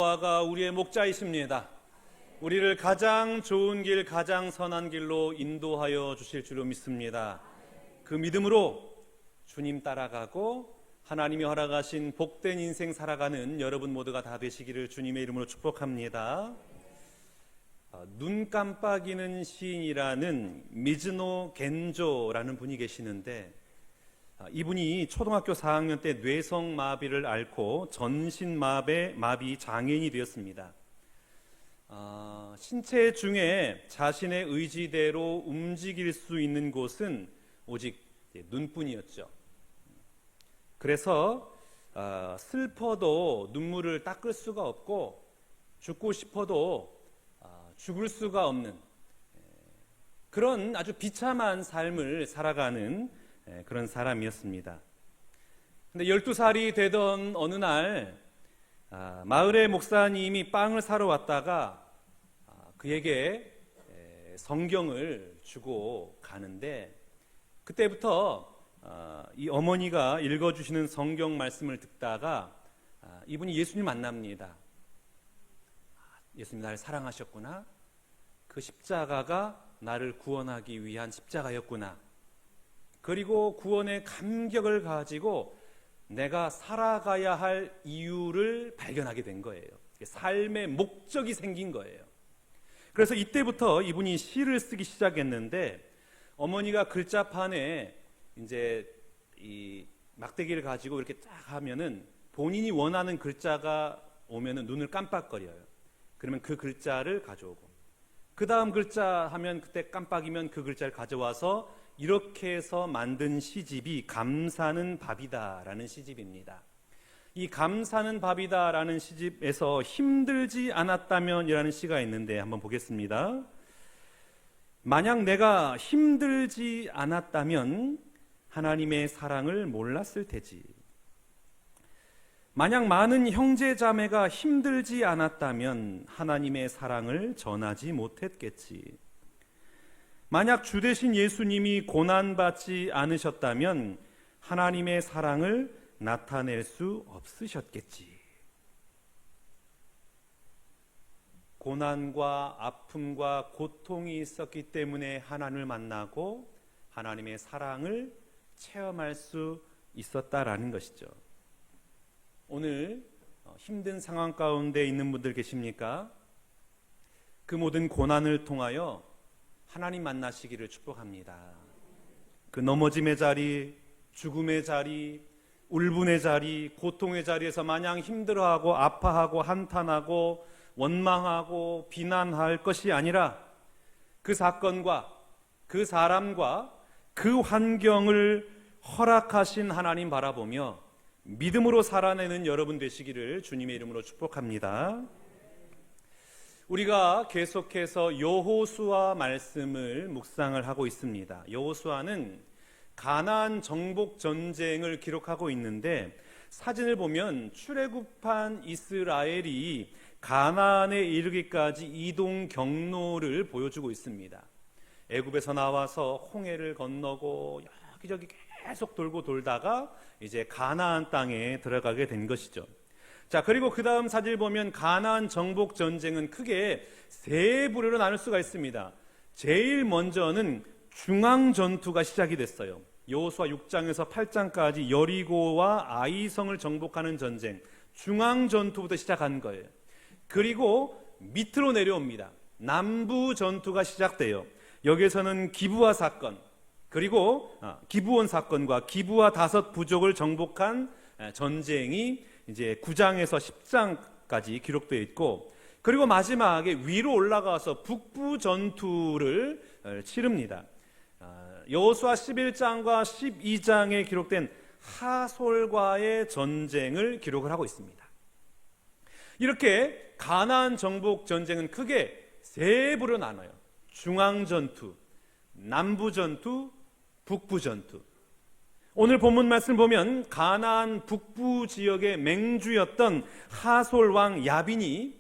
여호와가 우리의 목자이십니다. 우리를 가장 좋은 길, 가장 선한 길로 인도하여 주실 줄로 믿습니다. 그 믿음으로 주님 따라가고 하나님이 허락하신 복된 인생 살아가는 여러분 모두가 다 되시기를 주님의 이름으로 축복합니다. 눈 깜빡이는 시인이라는 미즈노 겐조라는 분이 계시는데, 이분이 초등학교 4학년 때 뇌성마비를 앓고 전신마비 장애인이 되었습니다. 신체 중에 자신의 의지대로 움직일 수 있는 곳은 오직 눈뿐이었죠. 그래서 슬퍼도 눈물을 닦을 수가 없고 죽고 싶어도 죽을 수가 없는 그런 아주 비참한 삶을 살아가는 그런 사람이었습니다. 근데 12살이 되던 어느 날 마을의 목사님이 빵을 사러 왔다가 그에게 성경을 주고 가는데, 그때부터 이 어머니가 읽어주시는 성경 말씀을 듣다가 이분이 예수님 만납니다. 예수님 나를 사랑하셨구나. 그 십자가가 나를 구원하기 위한 십자가였구나. 그리고 구원의 감격을 가지고 내가 살아가야 할 이유를 발견하게 된 거예요. 삶의 목적이 생긴 거예요. 그래서 이때부터 이분이 시를 쓰기 시작했는데, 어머니가 글자판에 이제 이 막대기를 가지고 이렇게 딱 하면은 본인이 원하는 글자가 오면은 눈을 깜빡거려요. 그러면 그 글자를 가져오고, 그 다음 글자 하면 그때 깜빡이면 그 글자를 가져와서 이렇게 해서 만든 시집이 감사는 밥이다라는 시집입니다. 이 감사는 밥이다라는 시집에서 힘들지 않았다면이라는 시가 있는데 한번 보겠습니다. 만약 내가 힘들지 않았다면 하나님의 사랑을 몰랐을 테지. 만약 많은 형제 자매가 힘들지 않았다면 하나님의 사랑을 전하지 못했겠지. 만약 주 되신 예수님이 고난받지 않으셨다면 하나님의 사랑을 나타낼 수 없으셨겠지. 고난과 아픔과 고통이 있었기 때문에 하나님을 만나고 하나님의 사랑을 체험할 수 있었다라는 것이죠. 오늘 힘든 상황 가운데 있는 분들 계십니까? 그 모든 고난을 통하여 하나님 만나시기를 축복합니다. 그 넘어짐의 자리, 죽음의 자리, 울분의 자리, 고통의 자리에서 마냥 힘들어하고 아파하고 한탄하고 원망하고 비난할 것이 아니라 그 사건과 그 사람과 그 환경을 허락하신 하나님 바라보며 믿음으로 살아내는 여러분 되시기를 주님의 이름으로 축복합니다. 우리가 계속해서 여호수아 말씀을 묵상을 하고 있습니다. 여호수아는 가나안 정복 전쟁을 기록하고 있는데, 사진을 보면 출애굽한 이스라엘이 가나안에 이르기까지 이동 경로를 보여주고 있습니다. 애굽에서 나와서 홍해를 건너고 여기저기 계속 돌고 돌다가 이제 가나안 땅에 들어가게 된 것이죠. 자, 그리고 그 다음 사진을 보면 가나안 정복 전쟁은 크게 세 부류로 나눌 수가 있습니다. 제일 먼저는 중앙 전투가 시작이 됐어요. 여호수아 6장에서 8장까지 여리고와 아이성을 정복하는 전쟁, 중앙 전투부터 시작한 거예요. 그리고 밑으로 내려옵니다. 남부 전투가 시작돼요. 여기에서는 기브아 사건, 그리고 기브온 사건과 기브아 5 부족을 정복한 전쟁이 이제 9장에서 10장까지 기록되어 있고, 그리고 마지막에 위로 올라가서 북부 전투를 치릅니다. 여호수아 11장과 12장에 기록된 하솔과의 전쟁을 기록을 하고 있습니다. 이렇게 가나안 정복 전쟁은 크게 세 부로 나눠요. 중앙 전투, 남부 전투, 북부 전투. 오늘 본문 말씀 보면 가나안 북부 지역의 맹주였던 하솔 왕 야빈이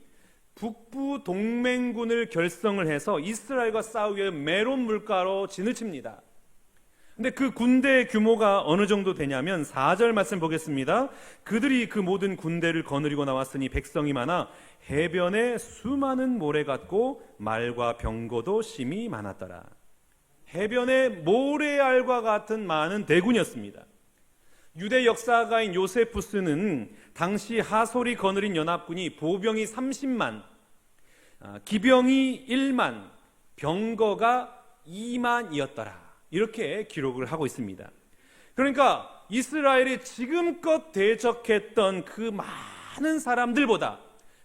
북부 동맹군을 결성을 해서 이스라엘과 싸우기 위해 메론 물가로 진을 칩니다. 근데 그 군대 규모가 어느 정도 되냐면 4절 말씀 보겠습니다. 그들이 그 모든 군대를 거느리고 나왔으니 백성이 많아 해변에 수많은 모래 같고 말과 병거도 심히 많았더라. 해변에 모래알과 같은 많은 대군이었습니다. 유대 역사가인 요세푸스는 당시 하솔이 거느린 연합군이 보병이 30만, 기병이 1만, 병거가 2만이었더라. 이렇게 기록을 하고 있습니다. 그러니까 이스라엘이 지금껏 대적했던 그 많은 사람들보다,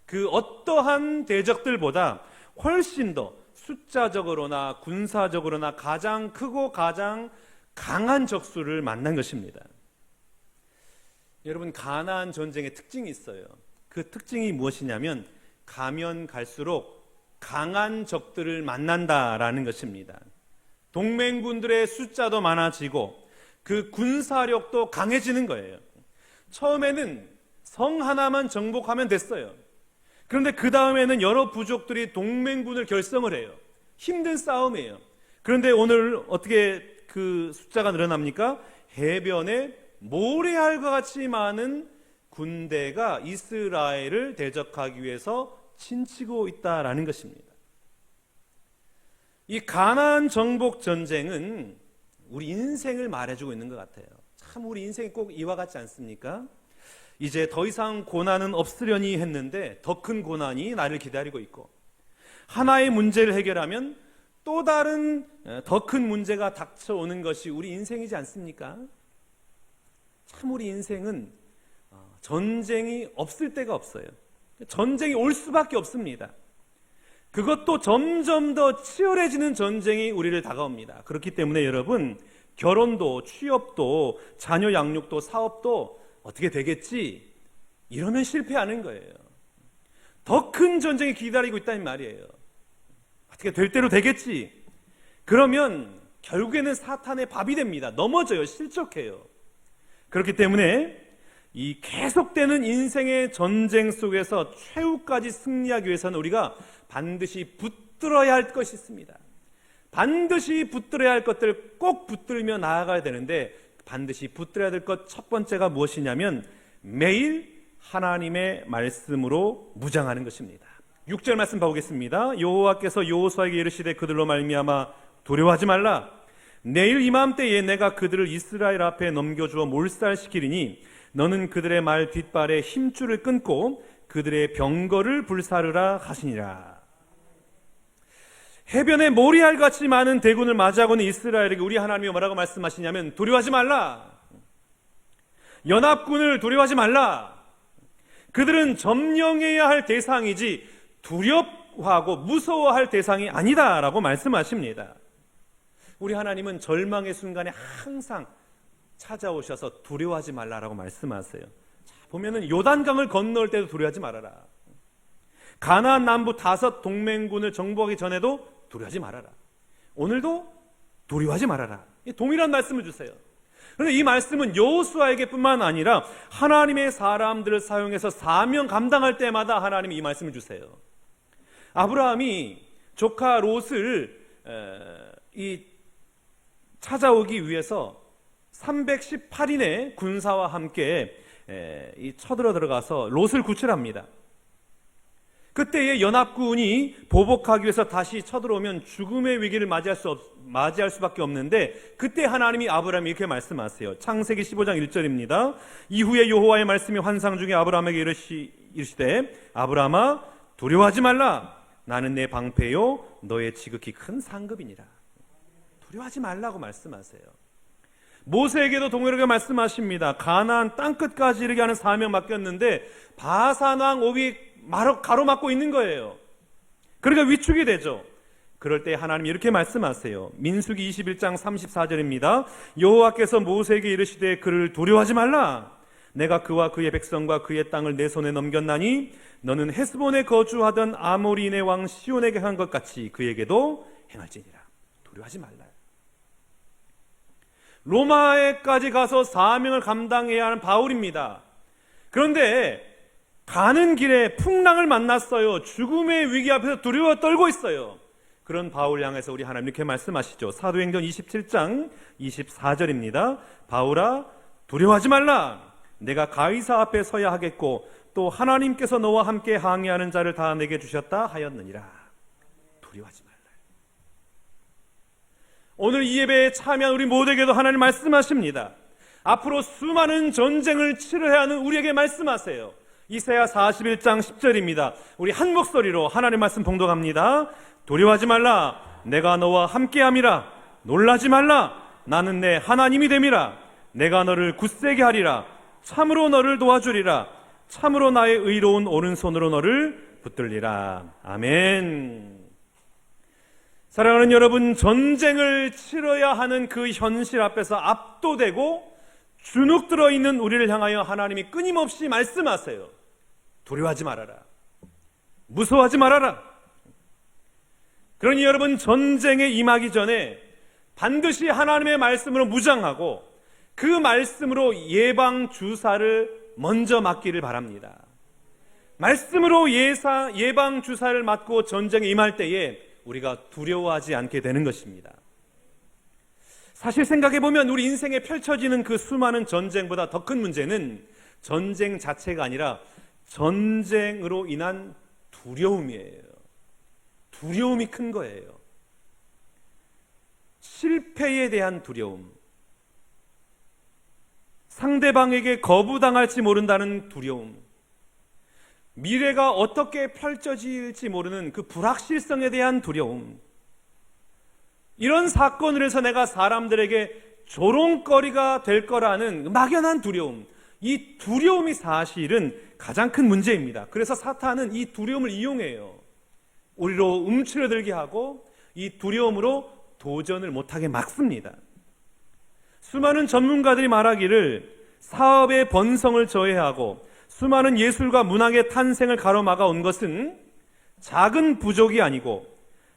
그 어떠한 대적들보다 훨씬 더 숫자적으로나 군사적으로나 가장 크고 가장 강한 적수를 만난 것입니다. 여러분, 가나안 전쟁의 특징이 있어요. 그 특징이 무엇이냐면 가면 갈수록 강한 적들을 만난다라는 것입니다. 동맹군들의 숫자도 많아지고 그 군사력도 강해지는 거예요. 처음에는 성 하나만 정복하면 됐어요. 그런데 그 다음에는 여러 부족들이 동맹군을 결성을 해요. 힘든 싸움이에요. 그런데 오늘 어떻게 그 숫자가 늘어납니까? 해변에 모래알과 같이 많은 군대가 이스라엘을 대적하기 위해서 친치고 있다라는 것입니다. 이 가나안 정복 전쟁은 우리 인생을 말해주고 있는 것 같아요. 참 우리 인생이 꼭 이와 같지 않습니까? 이제 더 이상 고난은 없으려니 했는데 더 큰 고난이 나를 기다리고 있고, 하나의 문제를 해결하면 또 다른 더 큰 문제가 닥쳐오는 것이 우리 인생이지 않습니까? 참 우리 인생은 전쟁이 없을 때가 없어요. 전쟁이 올 수밖에 없습니다. 그것도 점점 더 치열해지는 전쟁이 우리를 다가옵니다. 그렇기 때문에 여러분, 결혼도 취업도 자녀 양육도 사업도 어떻게 되겠지? 이러면 실패하는 거예요. 더 큰 전쟁이 기다리고 있다는 말이에요. 어떻게 될 대로 되겠지? 그러면 결국에는 사탄의 밥이 됩니다. 넘어져요. 실족해요. 그렇기 때문에 이 계속되는 인생의 전쟁 속에서 최후까지 승리하기 위해서는 우리가 반드시 붙들어야 할 것이 있습니다. 반드시 붙들어야 할 것들을 꼭 붙들며 나아가야 되는데, 반드시 붙들어야 될 것 첫 번째가 무엇이냐면 매일 하나님의 말씀으로 무장하는 것입니다. 6절 말씀 보겠습니다. 여호와께서 여호수아에게 이르시되 그들로 말미암아 두려워하지 말라. 내일 이맘때에 내가 그들을 이스라엘 앞에 넘겨주어 몰살시키리니 너는 그들의 말 뒷발에 힘줄을 끊고 그들의 병거를 불사르라 하시니라. 해변에 모래알같이 많은 대군을 맞이하고 있는 이스라엘에게 우리 하나님이 뭐라고 말씀하시냐면 두려워하지 말라. 연합군을 두려워하지 말라. 그들은 점령해야 할 대상이지 두렵워하고 무서워할 대상이 아니다라고 말씀하십니다. 우리 하나님은 절망의 순간에 항상 찾아오셔서 두려워하지 말라라고 말씀하세요. 자, 보면은 요단강을 건너올 때도 두려워하지 말아라. 가나안 남부 5 동맹군을 정복하기 전에도 두려워하지 말아라. 오늘도 두려워하지 말아라. 동일한 말씀을 주세요. 그런데 이 말씀은 여호수아에게 뿐만 아니라 하나님의 사람들을 사용해서 사명 감당할 때마다 하나님이 이 말씀을 주세요. 아브라함이 조카 롯을 찾아오기 위해서 318인의 군사와 함께 쳐들어 들어가서 롯을 구출합니다. 그때의 연합군이 보복하기 위해서 다시 쳐들어오면 죽음의 위기를 맞이할 수밖에 없는데, 그때 하나님이 아브라함이 이렇게 말씀하세요. 창세기 15장 1절입니다. 이후에 여호와의 말씀이 환상 중에 아브라함에게 이르시되 아브라함아 두려워하지 말라. 나는 내 방패요 너의 지극히 큰 상급이니라. 두려워하지 말라고 말씀하세요. 모세에게도 동일하게 말씀하십니다. 가나안 땅끝까지 이르게 하는 사명 맡겼는데 바산 왕 옥이 가로막고 있는 거예요. 그러니까 위축이 되죠. 그럴 때 하나님이 이렇게 말씀하세요. 민수기 21장 34절입니다. 여호와께서 모세에게 이르시되 그를 두려워하지 말라. 내가 그와 그의 백성과 그의 땅을 내 손에 넘겼나니 너는 헤스본에 거주하던 아모리인의 왕 시온에게 한 것 같이 그에게도 행할지니라. 두려워하지 말라. 로마에까지 가서 사명을 감당해야 하는 바울입니다. 그런데 가는 길에 풍랑을 만났어요. 죽음의 위기 앞에서 두려워 떨고 있어요. 그런 바울 향해서 우리 하나님 이렇게 말씀하시죠. 사도행전 27장 24절입니다. 바울아, 두려워하지 말라. 내가 가이사 앞에 서야 하겠고 또 하나님께서 너와 함께 항의하는 자를 다 내게 주셨다 하였느니라. 두려워하지 말라. 오늘 이 예배에 참여한 우리 모두에게도 하나님 말씀하십니다. 앞으로 수많은 전쟁을 치러야 하는 우리에게 말씀하세요. 이사야 41장 10절입니다. 우리 한 목소리로 하나님 말씀 봉독합니다. 두려워하지 말라. 내가 너와 함께함이라. 놀라지 말라. 나는 내 하나님이 됨이라. 내가 너를 굳세게 하리라. 참으로 너를 도와주리라. 참으로 나의 의로운 오른손으로 너를 붙들리라. 아멘. 사랑하는 여러분, 전쟁을 치러야 하는 그 현실 앞에서 압도되고 주눅 들어있는 우리를 향하여 하나님이 끊임없이 말씀하세요. 두려워하지 말아라. 무서워하지 말아라. 그러니 여러분, 전쟁에 임하기 전에 반드시 하나님의 말씀으로 무장하고 그 말씀으로 예방 주사를 먼저 맞기를 바랍니다. 말씀으로 예방 주사를 맞고 전쟁에 임할 때에 우리가 두려워하지 않게 되는 것입니다. 사실 생각해보면 우리 인생에 펼쳐지는 그 수많은 전쟁보다 더 큰 문제는 전쟁 자체가 아니라 전쟁으로 인한 두려움이에요. 두려움이 큰 거예요. 실패에 대한 두려움, 상대방에게 거부당할지 모른다는 두려움, 미래가 어떻게 펼쳐질지 모르는 그 불확실성에 대한 두려움, 이런 사건을 해서 내가 사람들에게 조롱거리가 될 거라는 막연한 두려움, 이 두려움이 사실은 가장 큰 문제입니다. 그래서 사탄은 이 두려움을 이용해요. 우리로 움츠러들게 하고 이 두려움으로 도전을 못하게 막습니다. 수많은 전문가들이 말하기를 사업의 번성을 저해하고 수많은 예술과 문학의 탄생을 가로막아 온 것은 작은 부족이 아니고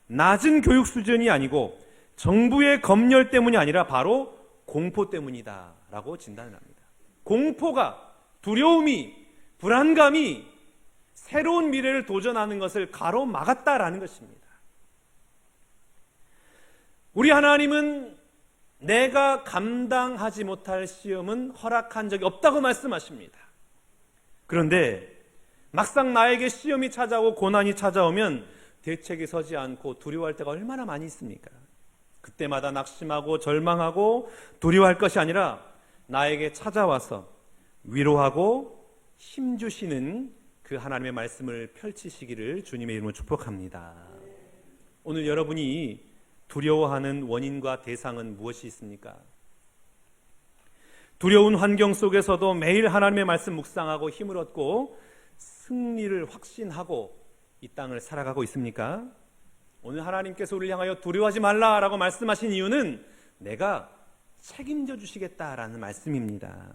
낮은 교육 수준이 아니고 정부의 검열 때문이 아니라 바로 공포 때문이다 라고 진단을 합니다. 공포가, 두려움이, 불안감이 새로운 미래를 도전하는 것을 가로막았다라는 것입니다. 우리 하나님은 내가 감당하지 못할 시험은 허락한 적이 없다고 말씀하십니다. 그런데 막상 나에게 시험이 찾아오고 고난이 찾아오면 대책이 서지 않고 두려워할 때가 얼마나 많이 있습니까? 그때마다 낙심하고 절망하고 두려워할 것이 아니라 나에게 찾아와서 위로하고 힘주시는 그 하나님의 말씀을 펼치시기를 주님의 이름으로 축복합니다. 오늘 여러분이 두려워하는 원인과 대상은 무엇이 있습니까? 두려운 환경 속에서도 매일 하나님의 말씀 묵상하고 힘을 얻고 승리를 확신하고 이 땅을 살아가고 있습니까? 오늘 하나님께서 우리를 향하여 두려워하지 말라라고 말씀하신 이유는 내가 책임져 주시겠다라는 말씀입니다.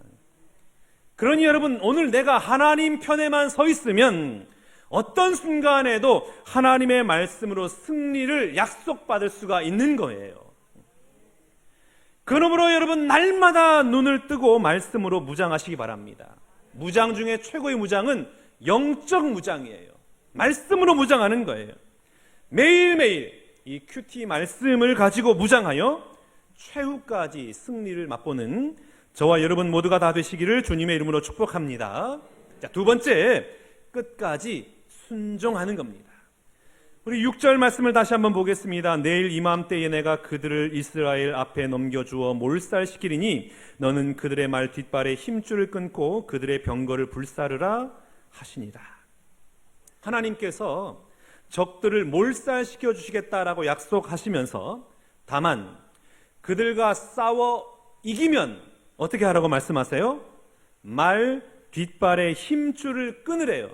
그러니 여러분, 오늘 내가 하나님 편에만 서 있으면 어떤 순간에도 하나님의 말씀으로 승리를 약속받을 수가 있는 거예요. 그러므로 여러분, 날마다 눈을 뜨고 말씀으로 무장하시기 바랍니다. 무장 중에 최고의 무장은 영적 무장이에요. 말씀으로 무장하는 거예요. 매일매일 이 큐티 말씀을 가지고 무장하여 최후까지 승리를 맛보는 저와 여러분 모두가 다 되시기를 주님의 이름으로 축복합니다. 자, 두 번째, 끝까지 순종하는 겁니다. 우리 6절 말씀을 다시 한번 보겠습니다. 내일 이맘때에 내가 그들을 이스라엘 앞에 넘겨주어 몰살시키리니 너는 그들의 말 뒷발에 힘줄을 끊고 그들의 병거를 불사르라 하시니라. 하나님께서 적들을 몰살시켜 주시겠다라고 약속하시면서 다만 그들과 싸워 이기면 어떻게 하라고 말씀하세요? 말 뒷발에 힘줄을 끊으래요.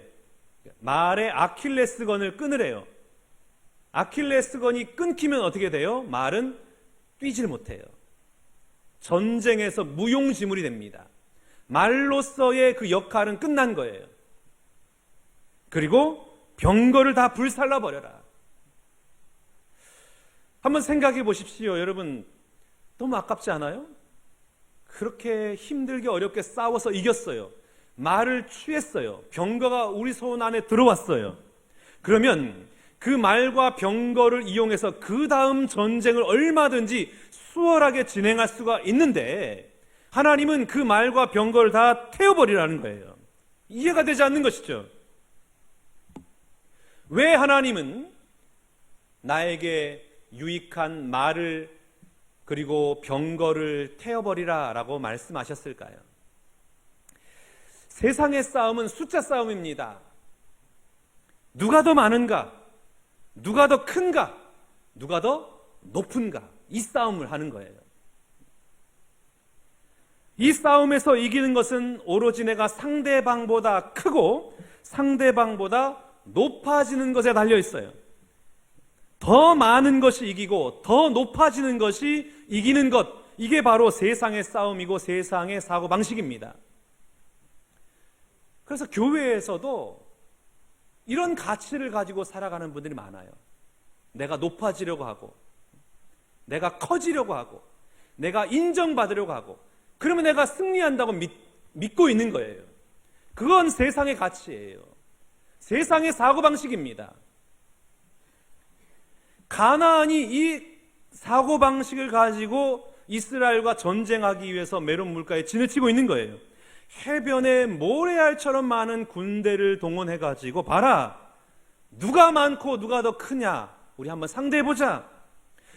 말의 아킬레스건을 끊으래요. 아킬레스건이 끊기면 어떻게 돼요? 말은 뛰질 못해요. 전쟁에서 무용지물이 됩니다. 말로서의 그 역할은 끝난 거예요. 그리고 병거를 다 불살라 버려라. 한번 생각해 보십시오. 여러분, 너무 아깝지 않아요? 그렇게 힘들게 어렵게 싸워서 이겼어요. 말을 취했어요. 병거가 우리 손 안에 들어왔어요. 그러면 그 말과 병거를 이용해서 그 다음 전쟁을 얼마든지 수월하게 진행할 수가 있는데 하나님은 그 말과 병거를 다 태워버리라는 거예요. 이해가 되지 않는 것이죠. 왜 하나님은 나에게 유익한 말을 그리고 병거를 태워버리라 라고 말씀하셨을까요? 세상의 싸움은 숫자 싸움입니다. 누가 더 많은가? 누가 더 큰가? 누가 더 높은가? 이 싸움을 하는 거예요. 이 싸움에서 이기는 것은 오로지 내가 상대방보다 크고 상대방보다 높아지는 것에 달려 있어요. 더 많은 것이 이기고 더 높아지는 것이 이기는 것, 이게 바로 세상의 싸움이고 세상의 사고방식입니다. 그래서 교회에서도 이런 가치를 가지고 살아가는 분들이 많아요. 내가 높아지려고 하고 내가 커지려고 하고 내가 인정받으려고 하고 그러면 내가 승리한다고 믿고 있는 거예요. 그건 세상의 가치예요. 세상의 사고방식입니다. 가나안이 이 사고방식을 가지고 이스라엘과 전쟁하기 위해서 메론 물가에 진을 치고 있는 거예요. 해변에 모래알처럼 많은 군대를 동원해가지고 봐라, 누가 많고 누가 더 크냐, 우리 한번 상대해보자.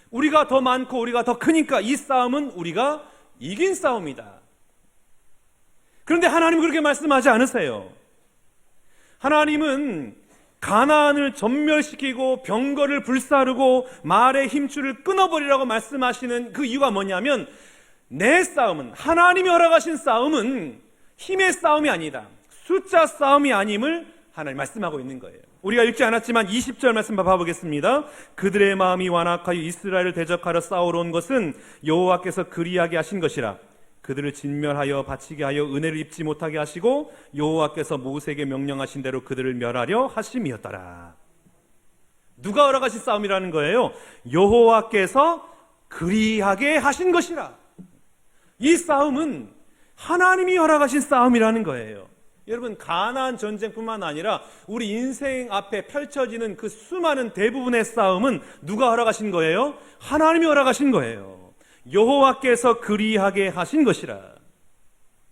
우리가 더 많고 우리가 더 크니까 이 싸움은 우리가 이긴 싸움이다. 그런데 하나님은 그렇게 말씀하지 않으세요. 하나님은 가나안을 전멸시키고 병거를 불사르고 말의 힘줄을 끊어버리라고 말씀하시는 그 이유가 뭐냐면, 내 싸움은, 하나님이 허락하신 싸움은 힘의 싸움이 아니다, 숫자 싸움이 아님을 하나님 말씀하고 있는 거예요. 우리가 읽지 않았지만 20절 말씀 봐보겠습니다. 그들의 마음이 완악하여 이스라엘을 대적하러 싸우러 온 것은 여호와께서 그리하게 하신 것이라. 그들을 진멸하여 바치게 하여 은혜를 입지 못하게 하시고 여호와께서 모세에게 명령하신 대로 그들을 멸하려 하심이었더라. 누가 허락하신 싸움이라는 거예요? 여호와께서 그리하게 하신 것이라. 이 싸움은 하나님이 허락하신 싸움이라는 거예요. 여러분, 가나안 전쟁뿐만 아니라 우리 인생 앞에 펼쳐지는 그 수많은 대부분의 싸움은 누가 허락하신 거예요? 하나님이 허락하신 거예요. 여호와께서 그리하게 하신 것이라.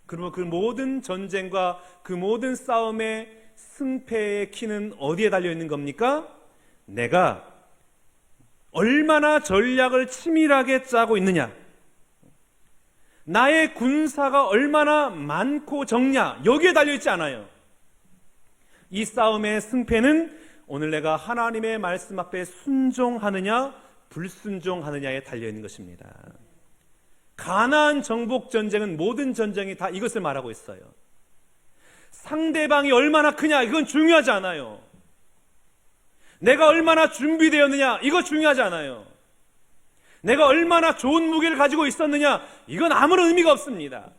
그러면 그 모든 전쟁과 그 모든 싸움의 승패의 키는 어디에 달려 있는 겁니까? 내가 얼마나 전략을 치밀하게 짜고 있느냐, 나의 군사가 얼마나 많고 적냐, 여기에 달려있지 않아요. 이 싸움의 승패는 오늘 내가 하나님의 말씀 앞에 순종하느냐 불순종하느냐에 달려있는 것입니다. 가나안 정복 전쟁은 모든 전쟁이 다 이것을 말하고 있어요. 상대방이 얼마나 크냐, 이건 중요하지 않아요. 내가 얼마나 준비되었느냐, 이거 중요하지 않아요. 내가 얼마나 좋은 무기를 가지고 있었느냐, 이건 아무런 의미가 없습니다.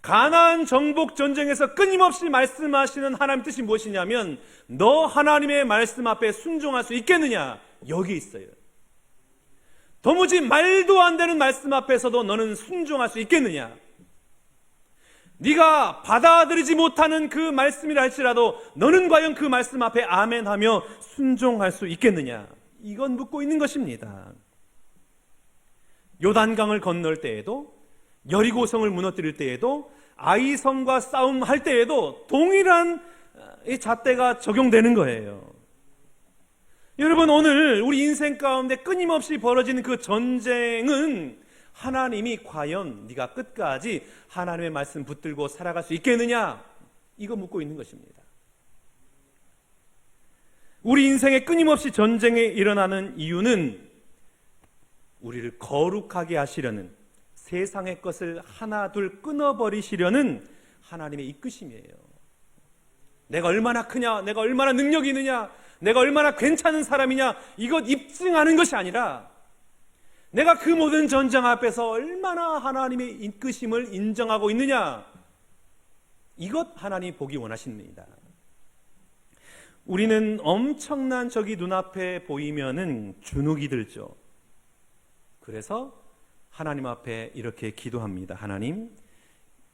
가나안 정복 전쟁에서 끊임없이 말씀하시는 하나님 뜻이 무엇이냐면, 너 하나님의 말씀 앞에 순종할 수 있겠느냐, 여기 있어요. 도무지 말도 안 되는 말씀 앞에서도 너는 순종할 수 있겠느냐, 네가 받아들이지 못하는 그 말씀이라 할지라도 너는 과연 그 말씀 앞에 아멘하며 순종할 수 있겠느냐, 이건 묻고 있는 것입니다. 요단강을 건널 때에도, 여리고성을 무너뜨릴 때에도, 아이성과 싸움할 때에도 동일한 이 잣대가 적용되는 거예요. 여러분, 오늘 우리 인생 가운데 끊임없이 벌어지는 그 전쟁은 하나님이 과연 네가 끝까지 하나님의 말씀 붙들고 살아갈 수 있겠느냐, 이거 묻고 있는 것입니다. 우리 인생에 끊임없이 전쟁이 일어나는 이유는 우리를 거룩하게 하시려는, 세상의 것을 하나둘 끊어버리시려는 하나님의 이끄심이에요. 내가 얼마나 크냐, 내가 얼마나 능력이 있느냐, 내가 얼마나 괜찮은 사람이냐, 이것 입증하는 것이 아니라 내가 그 모든 전쟁 앞에서 얼마나 하나님의 이끄심을 인정하고 있느냐, 이것 하나님이 보기 원하십니다. 우리는 엄청난 적이 눈앞에 보이면은 주눅이 들죠. 그래서 하나님 앞에 이렇게 기도합니다. 하나님,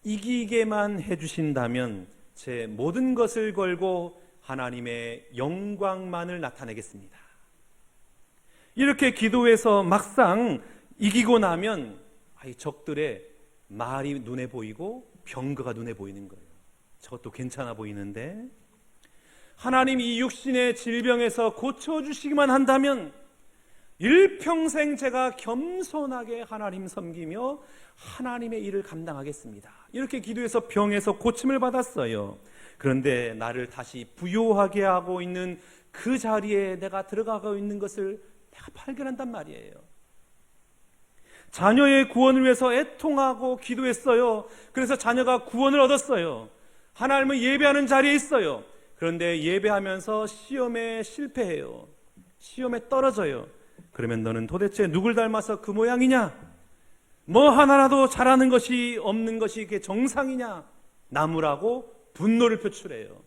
이기게만 해주신다면 제 모든 것을 걸고 하나님의 영광만을 나타내겠습니다. 이렇게 기도해서 막상 이기고 나면 이 적들의 말이 눈에 보이고 병거가 눈에 보이는 거예요. 저것도 괜찮아 보이는데, 하나님 이 육신의 질병에서 고쳐주시기만 한다면 일평생 제가 겸손하게 하나님 섬기며 하나님의 일을 감당하겠습니다. 이렇게 기도해서 병에서 고침을 받았어요. 그런데 나를 다시 부요하게 하고 있는 그 자리에 내가 들어가고 있는 것을 내가 발견한단 말이에요. 자녀의 구원을 위해서 애통하고 기도했어요. 그래서 자녀가 구원을 얻었어요. 하나님은 예배하는 자리에 있어요. 그런데 예배하면서 시험에 실패해요. 시험에 떨어져요. 그러면 너는 도대체 누굴 닮아서 그 모양이냐? 뭐 하나라도 잘하는 것이 없는 것이 이게 정상이냐? 나무라고 분노를 표출해요.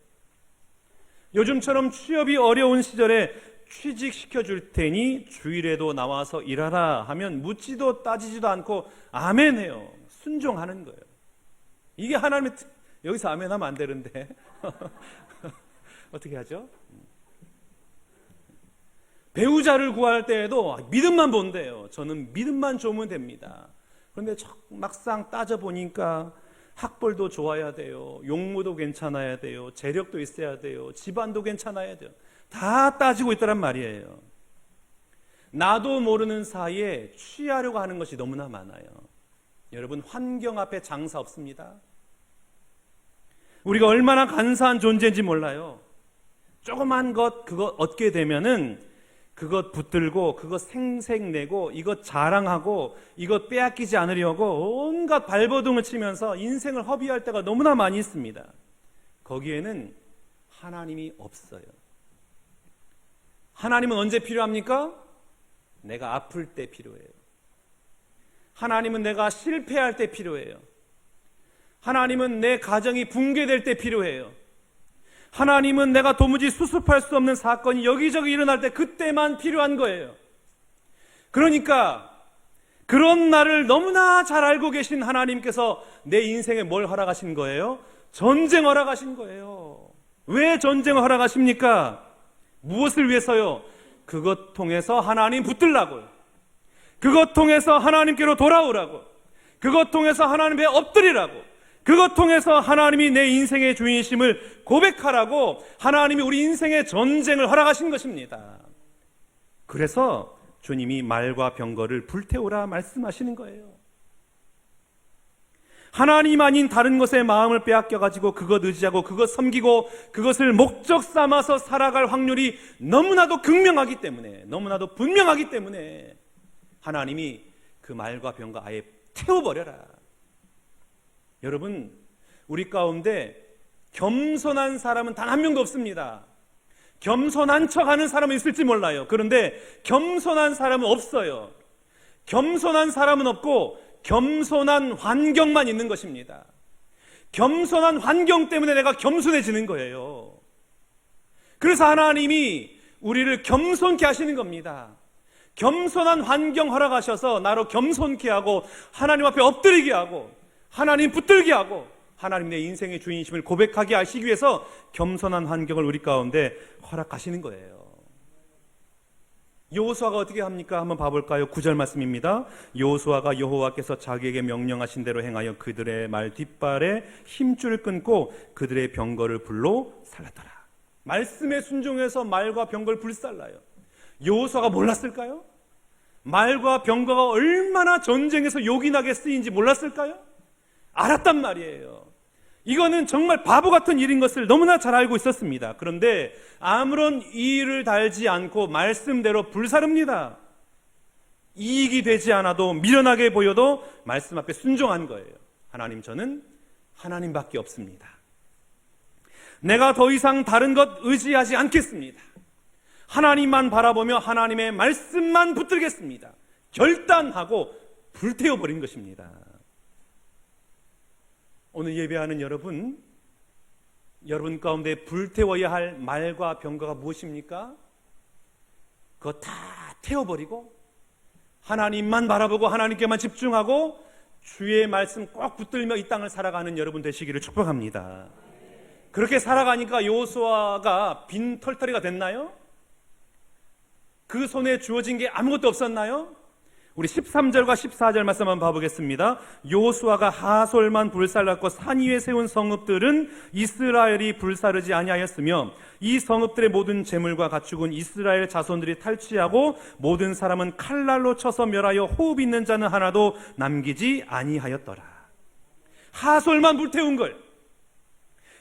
요즘처럼 취업이 어려운 시절에 취직시켜 줄 테니 주일에도 나와서 일하라 하면 묻지도 따지지도 않고 아멘해요. 순종하는 거예요. 이게 하나님의 여기서 아멘하면 안 되는데 어떻게 하죠? 배우자를 구할 때에도 믿음만 본대요. 저는 믿음만 좋으면 됩니다. 그런데 막상 따져보니까 학벌도 좋아야 돼요. 용모도 괜찮아야 돼요. 재력도 있어야 돼요. 집안도 괜찮아야 돼요. 다 따지고 있더란 말이에요. 나도 모르는 사이에 취하려고 하는 것이 너무나 많아요. 여러분, 환경 앞에 장사 없습니다. 우리가 얼마나 간사한 존재인지 몰라요. 조그만 것 그거 얻게 되면은 그것 붙들고 그것 생색내고 이것 자랑하고 이것 빼앗기지 않으려고 온갖 발버둥을 치면서 인생을 허비할 때가 너무나 많이 있습니다. 거기에는 하나님이 없어요. 하나님은 언제 필요합니까? 내가 아플 때 필요해요. 하나님은 내가 실패할 때 필요해요. 하나님은 내 가정이 붕괴될 때 필요해요. 하나님은 내가 도무지 수습할 수 없는 사건이 여기저기 일어날 때 그때만 필요한 거예요. 그러니까 그런 나를 너무나 잘 알고 계신 하나님께서 내 인생에 뭘 허락하신 거예요? 전쟁 허락하신 거예요. 왜 전쟁 허락하십니까? 무엇을 위해서요? 그것 통해서 하나님 붙들라고요. 그것 통해서 하나님께로 돌아오라고. 그것 통해서 하나님께 엎드리라고. 그것 통해서 하나님이 내 인생의 주인이심을 고백하라고 하나님이 우리 인생의 전쟁을 허락하신 것입니다. 그래서 주님이 말과 병거를 불태우라 말씀하시는 거예요. 하나님 아닌 다른 것에 마음을 빼앗겨가지고 그것 의지하고 그것 섬기고 그것을 목적 삼아서 살아갈 확률이 너무나도 극명하기 때문에, 너무나도 분명하기 때문에 하나님이 그 말과 병거 아예 태워버려라. 여러분, 우리 가운데 겸손한 사람은 단 한 명도 없습니다. 겸손한 척하는 사람은 있을지 몰라요. 그런데 겸손한 사람은 없어요. 겸손한 사람은 없고 겸손한 환경만 있는 것입니다. 겸손한 환경 때문에 내가 겸손해지는 거예요. 그래서 하나님이 우리를 겸손케 하시는 겁니다. 겸손한 환경 허락하셔서 나로 겸손케 하고 하나님 앞에 엎드리게 하고 하나님 붙들게 하고 하나님 내 인생의 주인이심을 고백하게 하시기 위해서 겸손한 환경을 우리 가운데 허락하시는 거예요. 여호수아가 어떻게 합니까? 한번 봐볼까요? 9절 말씀입니다. 여호수아가 여호와께서 자기에게 명령하신 대로 행하여 그들의 말 뒷발에 힘줄을 끊고 그들의 병거를 불로 살랐더라. 말씀에 순종해서 말과 병거를 불살라요. 여호수아가 몰랐을까요? 말과 병거가 얼마나 전쟁에서 요긴하게 쓰인지 몰랐을까요? 알았단 말이에요. 이거는 정말 바보 같은 일인 것을 너무나 잘 알고 있었습니다. 그런데 아무런 이의를 달지 않고 말씀대로 불사릅니다. 이익이 되지 않아도 미련하게 보여도 말씀 앞에 순종한 거예요. 하나님, 저는 하나님밖에 없습니다. 내가 더 이상 다른 것 의지하지 않겠습니다. 하나님만 바라보며 하나님의 말씀만 붙들겠습니다. 결단하고 불태워버린 것입니다. 오늘 예배하는 여러분 가운데 불태워야 할 말과 병거가 무엇입니까? 그거 다 태워버리고 하나님만 바라보고 하나님께만 집중하고 주의 말씀 꼭 붙들며 이 땅을 살아가는 여러분 되시기를 축복합니다. 그렇게 살아가니까 여호수아가 빈 털터리가 됐나요? 그 손에 주어진 게 아무것도 없었나요? 우리 13절과 14절 말씀 한번 봐보겠습니다. 여호수아가 하솔만 불살랐고 산 위에 세운 성읍들은 이스라엘이 불사르지 아니하였으며 이 성읍들의 모든 재물과 가축은 이스라엘 자손들이 탈취하고 모든 사람은 칼날로 쳐서 멸하여 호흡 있는 자는 하나도 남기지 아니하였더라. 하솔만 불태운 걸.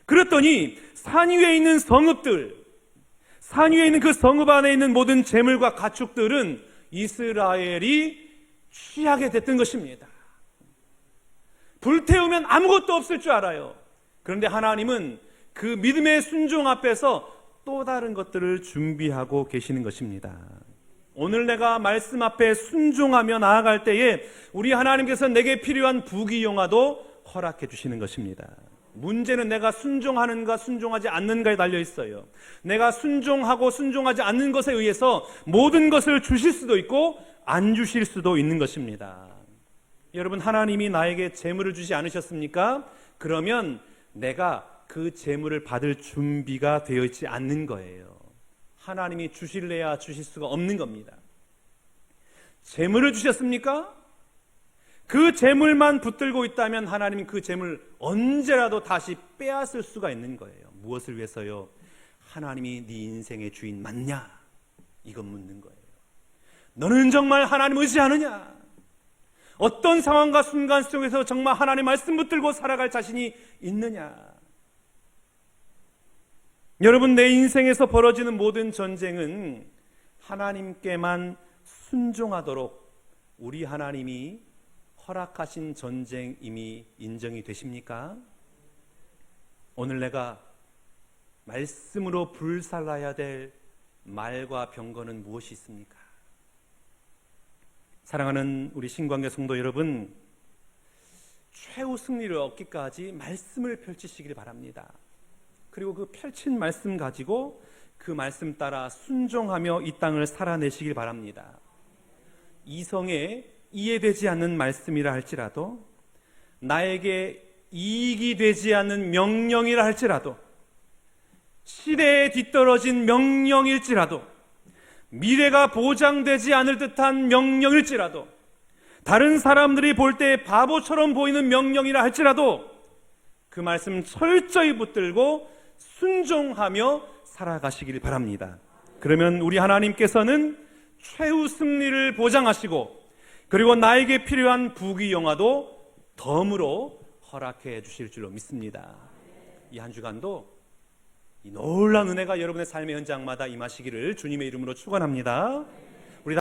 그랬더니 산 위에 있는 성읍들, 산 위에 있는 그 성읍 안에 있는 모든 재물과 가축들은 이스라엘이 취하게 됐던 것입니다. 불태우면 아무것도 없을 줄 알아요. 그런데 하나님은 그 믿음의 순종 앞에서 또 다른 것들을 준비하고 계시는 것입니다. 오늘 내가 말씀 앞에 순종하며 나아갈 때에 우리 하나님께서 내게 필요한 부귀영화도 허락해 주시는 것입니다. 문제는 내가 순종하는가 순종하지 않는가에 달려 있어요. 내가 순종하고 순종하지 않는 것에 의해서 모든 것을 주실 수도 있고 안 주실 수도 있는 것입니다. 여러분, 하나님이 나에게 재물을 주지 않으셨습니까? 그러면 내가 그 재물을 받을 준비가 되어 있지 않는 거예요. 하나님이 주실래야 주실 수가 없는 겁니다. 재물을 주셨습니까? 그 재물만 붙들고 있다면 하나님은 그 재물 언제라도 다시 빼앗을 수가 있는 거예요. 무엇을 위해서요? 하나님이 네 인생의 주인 맞냐? 이건 묻는 거예요. 너는 정말 하나님 의지하느냐? 어떤 상황과 순간 속에서 정말 하나님 말씀 붙들고 살아갈 자신이 있느냐? 여러분, 내 인생에서 벌어지는 모든 전쟁은 하나님께만 순종하도록 우리 하나님이 허락하신 전쟁임이 인정이 되십니까? 오늘 내가 말씀으로 불살라야 될 말과 병거는 무엇이 있습니까? 사랑하는 우리 신광계 성도 여러분, 최후 승리를 얻기까지 말씀을 펼치시길 바랍니다. 그리고 그 펼친 말씀 가지고 그 말씀 따라 순종하며 이 땅을 살아내시길 바랍니다. 이성에 이해되지 않는 말씀이라 할지라도, 나에게 이익이 되지 않는 명령이라 할지라도, 시대에 뒤떨어진 명령일지라도, 미래가 보장되지 않을 듯한 명령일지라도, 다른 사람들이 볼 때 바보처럼 보이는 명령이라 할지라도 그 말씀 철저히 붙들고 순종하며 살아가시길 바랍니다. 그러면 우리 하나님께서는 최후 승리를 보장하시고, 그리고 나에게 필요한 부귀영화도 덤으로 허락해 주실 줄로 믿습니다. 이 한 주간도 이 놀라운 은혜가 여러분의 삶의 현장마다 임하시기를 주님의 이름으로 축원합니다.